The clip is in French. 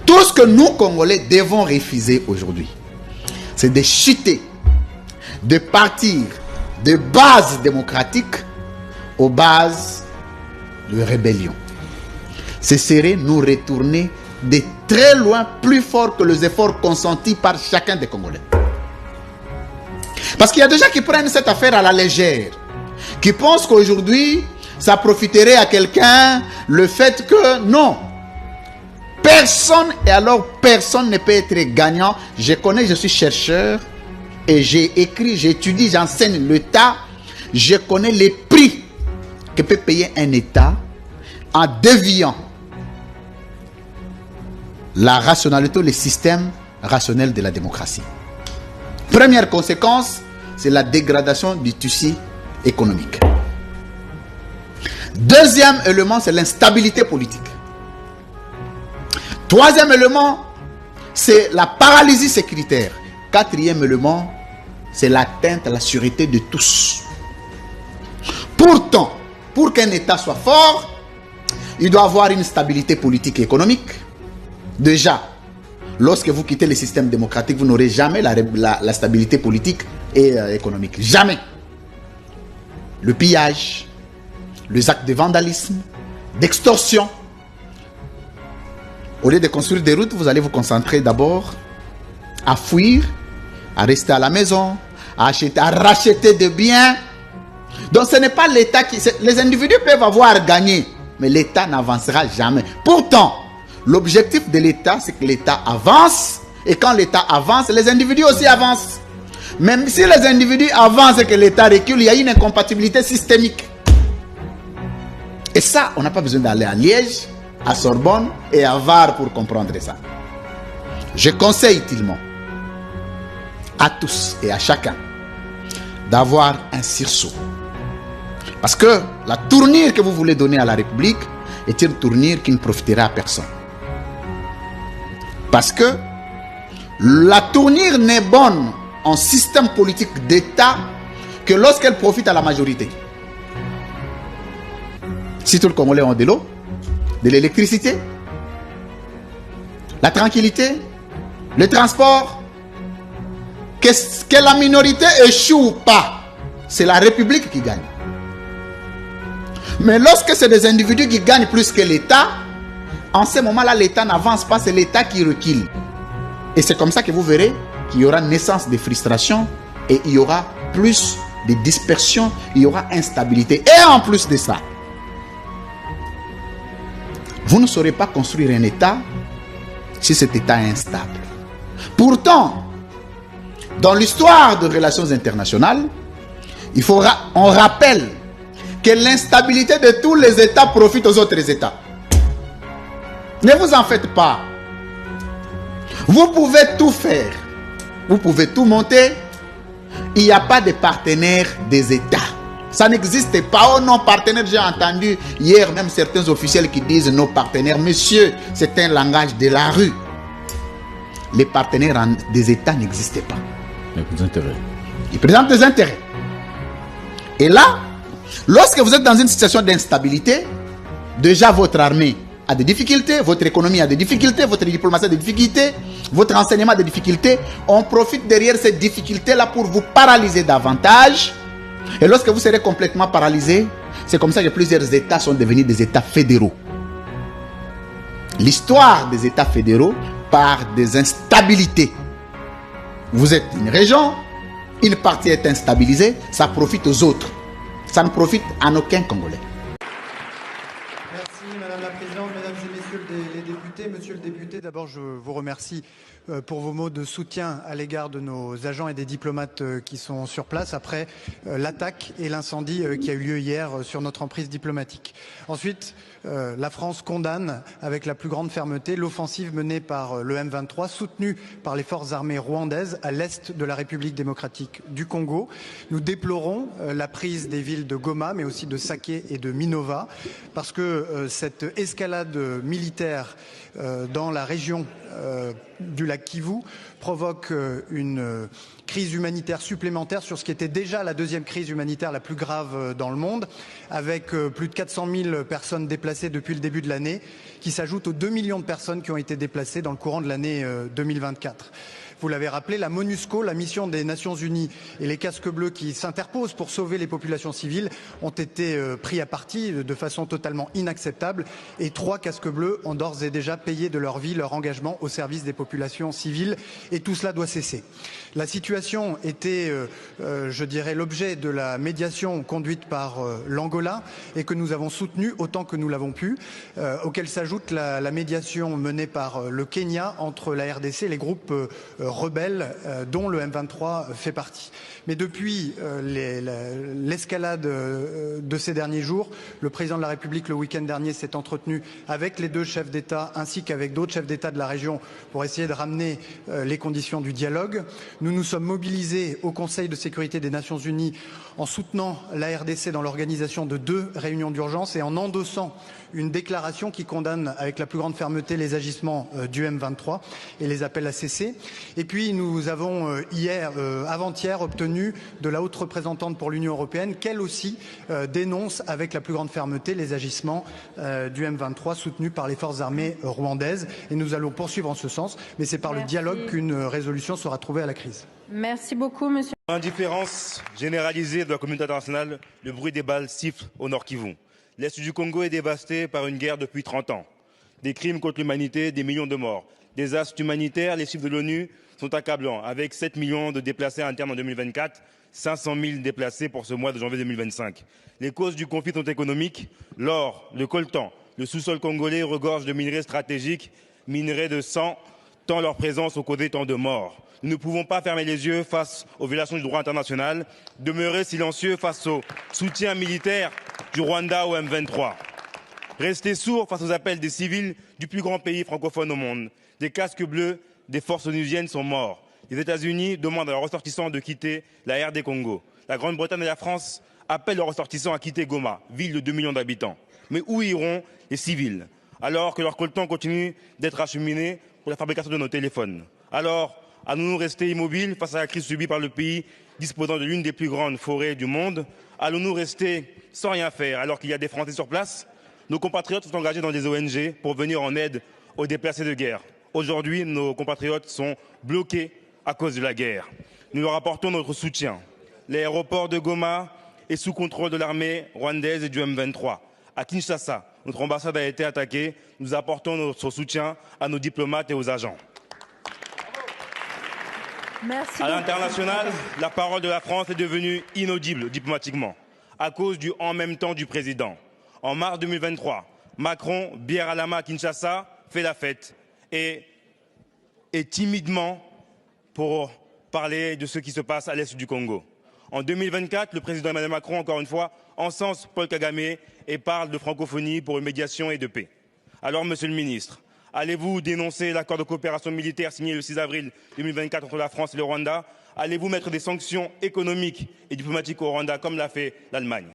Tout ce que nous, Congolais, devons refuser aujourd'hui, c'est de chuter, de partir de bases démocratiques aux bases de rébellion. Ce serait nous retourner de très loin, plus fort que les efforts consentis par chacun des Congolais. Parce qu'il y a des gens qui prennent cette affaire à la légère, qui pensent qu'aujourd'hui, ça profiterait à quelqu'un le fait que non. Personne, et alors personne ne peut être gagnant. Je connais, je suis chercheur, et j'ai écrit, j'étudie, j'enseigne l'État. Je connais les prix que peut payer un État en déviant la rationalité, le système rationnel de la démocratie. Première conséquence, c'est la dégradation du tissu économique. Deuxième élément, c'est l'instabilité politique. Troisième élément, c'est la paralysie sécuritaire. Quatrième élément, c'est l'atteinte à la sûreté de tous. Pourtant, pour qu'un État soit fort, il doit avoir une stabilité politique et économique. Déjà, lorsque vous quittez le système démocratique, vous n'aurez jamais la stabilité politique et économique. Jamais. Le pillage, les actes de vandalisme, d'extorsion. Au lieu de construire des routes, vous allez vous concentrer d'abord à fuir, à rester à la maison, à acheter, à racheter des biens. Donc ce n'est pas l'État qui... Les individus peuvent avoir gagné, mais l'État n'avancera jamais. Pourtant, l'objectif de l'État, c'est que l'État avance. Et quand l'État avance, les individus aussi avancent. Même si les individus avancent et que l'État recule, il y a une incompatibilité systémique. Et ça, on n'a pas besoin d'aller à Liège, à Sorbonne et à Var pour comprendre ça. Je conseille utilement à tous et à chacun d'avoir un sursaut. Parce que la tournure que vous voulez donner à la République est une tournure qui ne profitera à personne. Parce que la tournure n'est bonne en système politique d'État que lorsqu'elle profite à la majorité. Si tout le Congolais ont de l'eau, de l'électricité, la tranquillité, le transport, que la minorité échoue ou pas, c'est la République qui gagne. Mais lorsque c'est des individus qui gagnent plus que l'État, en ce moment-là, l'État n'avance pas, c'est l'État qui recule. Et c'est comme ça que vous verrez qu'il y aura naissance de frustration et il y aura plus de dispersion, il y aura instabilité. Et en plus de ça, vous ne saurez pas construire un État si cet État est instable. Pourtant, dans l'histoire de relations internationales, on rappelle que l'instabilité de tous les États profite aux autres États. Ne vous en faites pas. Vous pouvez tout faire. Vous pouvez tout monter. Il n'y a pas de partenaires des États. Ça n'existe pas. Oh non, partenaire, j'ai entendu hier même certains officiels qui disent nos partenaires. Monsieur, c'est un langage de la rue. Les partenaires des États n'existent pas. Ils présentent des intérêts. Ils présentent des intérêts. Et là, lorsque vous êtes dans une situation d'instabilité, déjà votre armée a des difficultés, votre économie a des difficultés, votre diplomatie a des difficultés, votre enseignement a des difficultés. On profite derrière ces difficultés-là pour vous paralyser davantage. Et lorsque vous serez complètement paralysé, c'est comme ça que plusieurs États sont devenus des États fédéraux. L'histoire des États fédéraux part des instabilités. Vous êtes une région, une partie est instabilisée, ça profite aux autres. Ça ne profite à aucun Congolais. Merci Madame la Présidente, Mesdames et Messieurs les députés. Monsieur le député, d'abord je vous remercie pour vos mots de soutien à l'égard de nos agents et des diplomates qui sont sur place après l'attaque et l'incendie qui a eu lieu hier sur notre emprise diplomatique. Ensuite, la France condamne avec la plus grande fermeté l'offensive menée par le M23, soutenue par les forces armées rwandaises à l'est de la République démocratique du Congo. Nous déplorons la prise des villes de Goma, mais aussi de Sake et de Minova, parce que cette escalade militaire dans la région du lac Kivu provoque une crise humanitaire supplémentaire sur ce qui était déjà la deuxième crise humanitaire la plus grave dans le monde, avec plus de 400 000 personnes déplacées depuis le début de l'année, qui s'ajoutent aux 2 millions de personnes qui ont été déplacées dans le courant de l'année 2024. Vous l'avez rappelé, la MONUSCO, la mission des Nations Unies et les casques bleus qui s'interposent pour sauver les populations civiles ont été pris à partie de façon totalement inacceptable et 3 casques bleus ont d'ores et déjà payé de leur vie leur engagement au service des populations civiles et tout cela doit cesser. La situation était, je dirais, l'objet de la médiation conduite par l'Angola et que nous avons soutenue autant que nous l'avons pu, auquel s'ajoute la médiation menée par le Kenya entre la RDC et les groupes rebelles dont le M23 fait partie. Mais depuis l'escalade de ces derniers jours, le président de la République le week-end dernier s'est entretenu avec les 2 chefs d'État ainsi qu'avec d'autres chefs d'État de la région pour essayer de ramener les conditions du dialogue. Nous nous sommes mobilisés au Conseil de sécurité des Nations Unies en soutenant la RDC dans l'organisation de 2 réunions d'urgence et en endossant une déclaration qui condamne avec la plus grande fermeté les agissements du M23 et les appels à cesser. Et puis nous avons avant-hier obtenu de la haute représentante pour l'Union européenne qu'elle aussi dénonce avec la plus grande fermeté les agissements du M23 soutenus par les forces armées rwandaises. Et nous allons poursuivre en ce sens, mais c'est par le dialogue qu'une résolution sera trouvée à la crise. Merci beaucoup, monsieur. Indifférence généralisée de la communauté internationale, le bruit des balles siffle au nord Kivu. L'Est du Congo est dévasté par une guerre depuis 30 ans. Des crimes contre l'humanité, des millions de morts. Des astres humanitaires, les chiffres de l'ONU sont accablants. Avec 7 millions de déplacés internes en 2024, 500 000 déplacés pour ce mois de janvier 2025. Les causes du conflit sont économiques. L'or, le coltan, le sous-sol congolais regorge de minerais stratégiques, minerais de sang, tant leur présence ont causé tant de morts. Nous ne pouvons pas fermer les yeux face aux violations du droit international, demeurer silencieux face au soutien militaire du Rwanda au M23. Rester sourds face aux appels des civils du plus grand pays francophone au monde. Des casques bleus des forces onusiennes sont morts. Les États-Unis demandent à leurs ressortissants de quitter la RD Congo. La Grande-Bretagne et la France appellent leurs ressortissants à quitter Goma, ville de 2 millions d'habitants. Mais où iront les civils alors que leur coltan continue d'être acheminé pour la fabrication de nos téléphones? Alors, allons-nous rester immobiles face à la crise subie par le pays disposant de l'une des plus grandes forêts du monde? Allons-nous rester sans rien faire alors qu'il y a des Français sur place? Nos compatriotes sont engagés dans des ONG pour venir en aide aux déplacés de guerre. Aujourd'hui, nos compatriotes sont bloqués à cause de la guerre. Nous leur apportons notre soutien. L'aéroport de Goma est sous contrôle de l'armée rwandaise et du M23. À Kinshasa, notre ambassade a été attaquée. Nous apportons notre soutien à nos diplomates et aux agents. Merci. À l'international, la parole de la France est devenue inaudible diplomatiquement à cause du « en même temps » du président. En mars 2023, Macron, bière à la main à Kinshasa, fait la fête et timidement pour parler de ce qui se passe à l'est du Congo. En 2024, le président Emmanuel Macron, encore une fois, encense Paul Kagame et parle de francophonie pour une médiation et de paix. Alors, monsieur le ministre, allez-vous dénoncer l'accord de coopération militaire signé le 6 avril 2024 entre la France et le Rwanda? Allez-vous mettre des sanctions économiques et diplomatiques au Rwanda comme l'a fait l'Allemagne?